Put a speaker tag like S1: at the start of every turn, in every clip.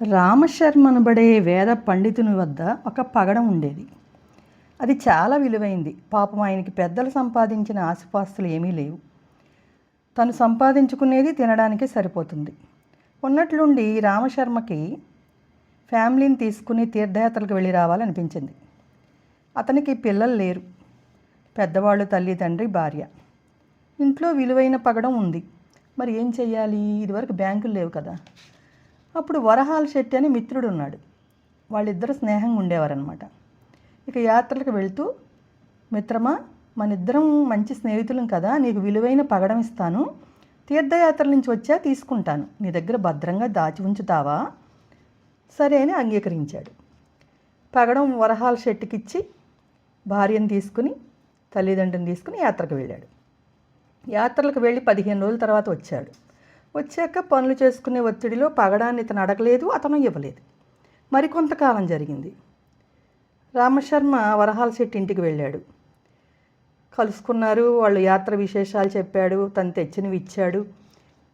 S1: రామశర్మ అనబడే వేద పండితుని వద్ద ఒక పగడం ఉండేది. అది చాలా విలువైంది. పాపం ఆయనకి పెద్దలు సంపాదించిన ఆస్తిపాస్తులు ఏమీ లేవు. తను సంపాదించుకునేది తినడానికే సరిపోతుంది. ఉన్నట్లుండి రామశర్మకి ఫ్యామిలీని తీసుకుని తీర్థయాత్రలకు వెళ్ళి రావాలనిపించింది. అతనికి పిల్లలు లేరు. పెద్దవాళ్ళు, తల్లి, తండ్రి, భార్య. ఇంట్లో విలువైన పగడం ఉంది. మరి ఏం చెయ్యాలి? ఇదివరకు బ్యాంకులు లేవు కదా. అప్పుడు వరహాల శెట్టి అని మిత్రుడు ఉన్నాడు. వాళ్ళిద్దరు స్నేహంగా ఉండేవారనమాట. ఇక యాత్రలకు వెళ్తూ, మిత్రమా, మనిద్దరం మంచి స్నేహితులం కదా, నీకు విలువైన పగడం ఇస్తాను, తీర్థయాత్రల నుంచి వచ్చా తీసుకుంటాను, నీ దగ్గర భద్రంగా దాచి ఉంచుతావా? సరే అని అంగీకరించాడు. పగడం వరహాల శెట్టికిచ్చి భార్యను తీసుకుని, తల్లిదండ్రుని తీసుకుని యాత్రకు వెళ్ళాడు. యాత్రలకు వెళ్ళి 15 రోజుల తర్వాత వచ్చాడు. వచ్చాక పనులు చేసుకునే ఒత్తిడిలో పగడాన్ని ఇతను అడగలేదు, అతను ఇవ్వలేదు. మరికొంతకాలం జరిగింది. రామశర్మ వరహాల శెట్టి ఇంటికి వెళ్ళాడు. కలుసుకున్నారు. వాళ్ళు యాత్ర విశేషాలు చెప్పాడు, తను తెచ్చినవి ఇచ్చాడు,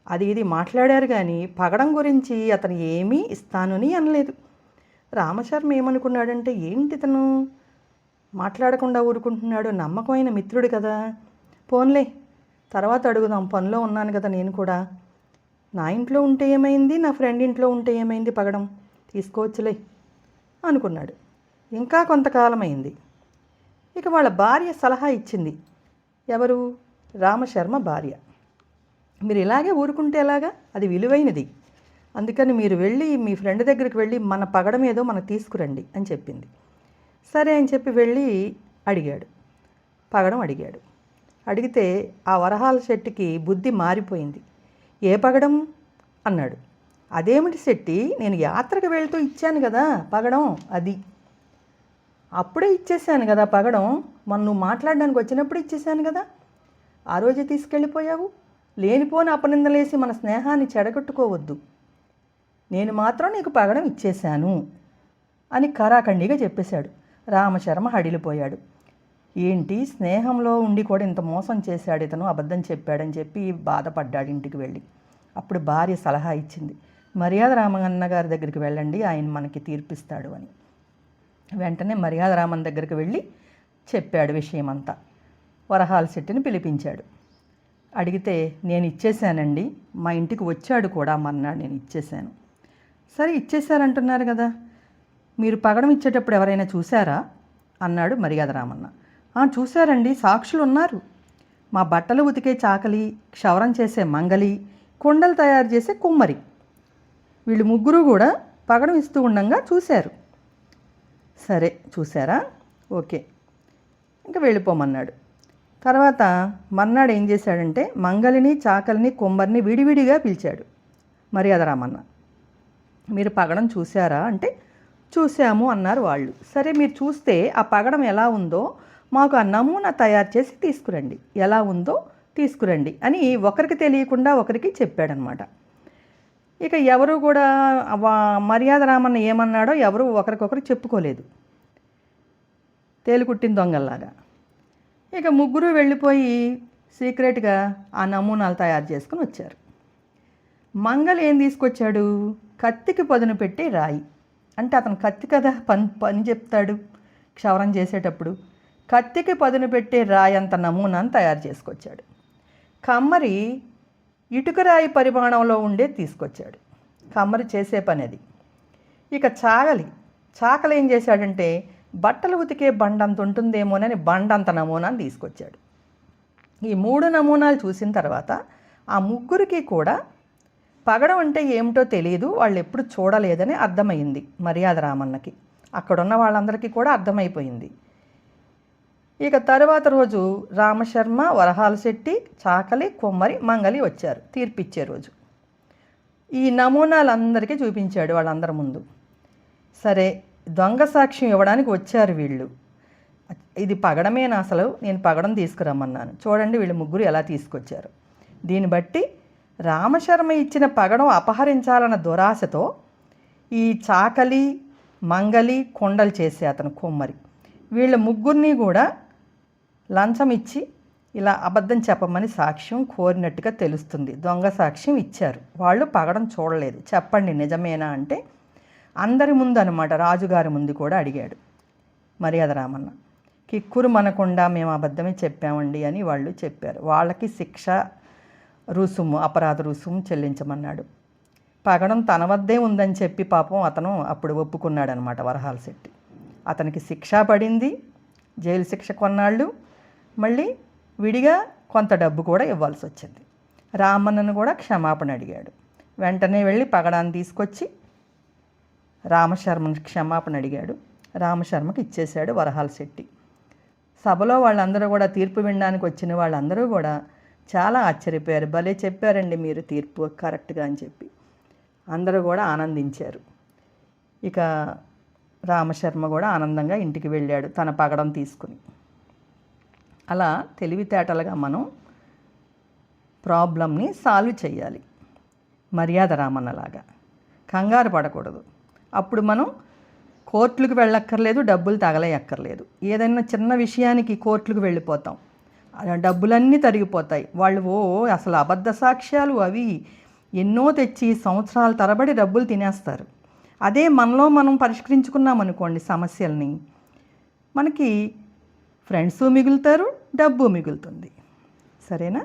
S1: అది ఇది మాట్లాడారు. కానీ పగడం గురించి అతను ఏమీ ఇస్తానని అనలేదు. రామశర్మ ఏమనుకున్నాడంటే, ఏంటి ఇతను మాట్లాడకుండా ఊరుకుంటున్నాడు, నమ్మకమైన మిత్రుడు కదా, పోన్లే తర్వాత అడుగుదాం, పనిలో ఉన్నాను కదా నేను కూడా, నా ఇంట్లో ఉంటే ఏమైంది, నా ఫ్రెండ్ ఇంట్లో ఉంటే ఏమైంది, పగడం తీసుకోవచ్చులే అనుకున్నాడు. ఇంకా కొంతకాలం అయింది. ఇక వాళ్ళ భార్య సలహా ఇచ్చింది. ఎవరు? రామశర్మ భార్య. మీరు ఇలాగే ఊరుకుంటే ఎలాగా, అది విలువైనది, అందుకని మీరు వెళ్ళి మీ ఫ్రెండ్ దగ్గరికి వెళ్ళి మన పగడం ఏదో మనకు తీసుకురండి అని చెప్పింది. సరే అని చెప్పి వెళ్ళి అడిగాడు, పగడం అడిగాడు. అడిగితే ఆ వరహాల శెట్టికి బుద్ధి మారిపోయింది. ఏ పగడం అన్నాడు. అదేమిటి శెట్టి, నేను యాత్రకు వెళ్తూ ఇచ్చాను కదా పగడం, అది అప్పుడే ఇచ్చేసాను కదా పగడం, మొన్న నువ్వు మాట్లాడడానికి వచ్చినప్పుడు ఇచ్చేసాను కదా, ఆ రోజే తీసుకెళ్ళిపోయావు, లేనిపోని అపనిందలేసి మన స్నేహాన్ని చెడగొట్టుకోవద్దు, నేను మాత్రం నీకు పగడం ఇచ్చేశాను అని కరాఖండిగా చెప్పేశాడు. రామశర్మ హడిలిపోయాడు. ఏంటి, స్నేహంలో ఉండి కూడా ఇంత మోసం చేశాడు ఇతను, అబద్ధం చెప్పాడని చెప్పి బాధపడ్డాడు ఇంటికి వెళ్ళి. అప్పుడు భార్య సలహా ఇచ్చింది, మర్యాద రామన్న గారి దగ్గరికి వెళ్ళండి, ఆయన మనకి తీర్పిస్తాడు అని. వెంటనే మర్యాద రామన్ దగ్గరికి వెళ్ళి చెప్పాడు విషయమంతా. వరహాల శెట్టిని పిలిపించాడు. అడిగితే, నేను ఇచ్చేశానండి, మా ఇంటికి వచ్చాడు కూడా మన్నాడు, నేను ఇచ్చేశాను. సరే ఇచ్చేశారంటున్నారు కదా, మీరు పగడం ఇచ్చేటప్పుడు ఎవరైనా చూశారా అన్నాడు మర్యాద రామన్న. చూశారండి, సాక్షులు ఉన్నారు, మా బట్టలు ఉతికే చాకలి, క్షవరం చేసే మంగలి, కుండలు తయారు చేసే కుమ్మరి, వీళ్ళు ముగ్గురు కూడా పగడం ఇస్తూ ఉండగా చూశారు. సరే చూశారా, ఓకే, ఇంకా వెళ్ళిపోమన్నాడు. తర్వాత మర్నాడు ఏం చేశాడంటే, మంగలిని, చాకలిని, కుమ్మరిని విడివిడిగా పిలిచాడు మర్యాద రామన్న. మీరు పగడం చూశారా అంటే, చూశాము అన్నారు వాళ్ళు. సరే మీరు చూస్తే ఆ పగడం ఎలా ఉందో మాకు ఆ నమూనా తయారు చేసి తీసుకురండి, ఎలా ఉందో తీసుకురండి అని ఒకరికి తెలియకుండా ఒకరికి చెప్పాడనమాట. ఇక ఎవరు కూడా మర్యాద రామన్న ఏమన్నాడో ఎవరు ఒకరికొకరు చెప్పుకోలేదు, తేలుకుట్టిన దొంగల్లాగా. ఇక ముగ్గురు వెళ్ళిపోయి సీక్రెట్గా ఆ నమూనాలు తయారు చేసుకుని వచ్చారు. మంగళ ఏం తీసుకొచ్చాడు? కత్తికి పదును పెట్టి రాయి. అంటే అతను కత్తి కదా, పని చెప్తాడు క్షవరం చేసేటప్పుడు. కత్తికి పదును పెట్టే రాయి అంత నమూనాను తయారు చేసుకొచ్చాడు. కమ్మరి ఇటుక రాయి పరిమాణంలో ఉండే తీసుకొచ్చాడు. కమ్మరి చేసే పని అది. ఇక చాకలి ఏం చేశాడంటే, బట్టలు ఉతికే బండంత ఉంటుందేమోనని బండంత నమూనాను తీసుకొచ్చాడు. ఈ 3 నమూనాలు చూసిన తర్వాత ఆ ముగ్గురికి కూడా పగడం అంటే ఏమిటో తెలియదు, వాళ్ళు ఎప్పుడు చూడలేదని అర్థమైంది మర్యాద రామన్నకి. అక్కడున్న వాళ్ళందరికీ కూడా అర్థమైపోయింది. ఇక తరువాత రోజు రామశర్మ, వరహాల శెట్టి, చాకలి, కుమ్మరి, మంగలి వచ్చారు తీర్పిచ్చే రోజు. ఈ నమూనాలందరికీ చూపించాడు వాళ్ళందరి ముందు. సరే దొంగ సాక్ష్యం ఇవ్వడానికి వచ్చారు వీళ్ళు. ఇది పగడమేనా అసలు, నేను పగడం తీసుకురమ్మన్నాను, చూడండి వీళ్ళు ముగ్గురు ఎలా తీసుకొచ్చారు. దీన్ని బట్టి రామశర్మ ఇచ్చిన పగడం అపహరించాలన్న దురాశతో ఈ చాకలి, మంగలి, కొండలు చేసే అతను కుమ్మరి, వీళ్ళ ముగ్గురిని కూడా లంచం ఇచ్చి ఇలా అబద్ధం చెప్పమని సాక్ష్యం కోరినట్టుగా తెలుస్తుంది. దొంగ సాక్ష్యం ఇచ్చారు. వాళ్ళు పగడం చూడలేదు, చెప్పండి నిజమేనా అంటే, అందరి ముందు అనమాట, రాజుగారి ముందు కూడా అడిగాడు మర్యాద రామన్న. కిక్కురు మనకుండా మేము అబద్ధమే చెప్పామండి అని వాళ్ళు చెప్పారు. వాళ్ళకి శిక్ష రుసుము, అపరాధ రుసుము చెల్లించమన్నాడు. పగడం తన వద్దే ఉందని చెప్పి పాపం అతను అప్పుడు ఒప్పుకున్నాడనమాట వరహాల శెట్టి. అతనికి శిక్ష పడింది, జైలు శిక్ష కొన్నాళ్ళు, మళ్ళీ విడిగా కొంత డబ్బు కూడా ఇవ్వాల్సి వచ్చింది. రామన్నను కూడా క్షమాపణ అడిగాడు. వెంటనే వెళ్ళి పగడాన్ని తీసుకొచ్చి రామశర్మని క్షమాపణ అడిగాడు. రామశర్మకి ఇచ్చేశాడు వరహాల శెట్టి. సభలో వాళ్ళందరూ కూడా, తీర్పు వినడానికి వచ్చిన వాళ్ళందరూ కూడా చాలా ఆశ్చర్యపోయారు. భలే చెప్పారండి మీరు తీర్పు కరెక్ట్గా అని చెప్పి అందరూ కూడా ఆనందించారు. ఇక రామశర్మ కూడా ఆనందంగా ఇంటికి వెళ్ళాడు తన పగడం తీసుకుని. అలా తెలివితేటలుగా మనం ప్రాబ్లమ్ని సాల్వ్ చేయాలి, మర్యాద రామన్నలాగా. కంగారు పడకూడదు. అప్పుడు మనం కోర్టులకు వెళ్ళక్కర్లేదు, డబ్బులు తగలేయక్కర్లేదు. ఏదైనా చిన్న విషయానికి కోర్టులకు వెళ్ళిపోతాం, డబ్బులన్నీ తరిగిపోతాయి. వాళ్ళు అసలు అబద్ధ సాక్ష్యాలు అవి ఎన్నో తెచ్చి సంవత్సరాల తరబడి డబ్బులు తినేస్తారు. అదే మనలో మనం పరిష్కరించుకున్నాం అనుకోండి సమస్యల్ని, మనకి ఫ్రెండ్స్ మిగులుతారు, డబ్బు మిగులుతుంది. సరేనా?